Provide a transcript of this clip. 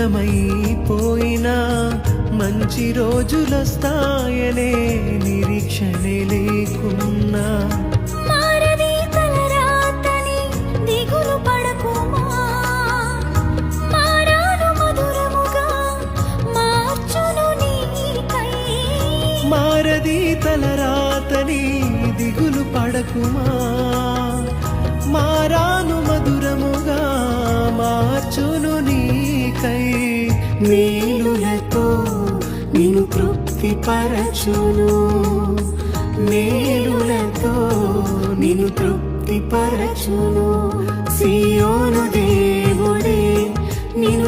దూరమైపోయినా మంచి రోజులొస్తాయనే నిరీక్షణే లేకున్నా మారది తలరాతని దిగులు పడకుమా, మారాను మధురముగా మార్చును నీకై. మారది తలరాతని దిగులు పడకుమా, మారాను మధురముగా మార్చును నీకై. మేలులతో నిన్ను తృప్తిపరచును, మేలులతో నిన్ను తృప్తిపరచును. సియోను దేవుడే నిన్ను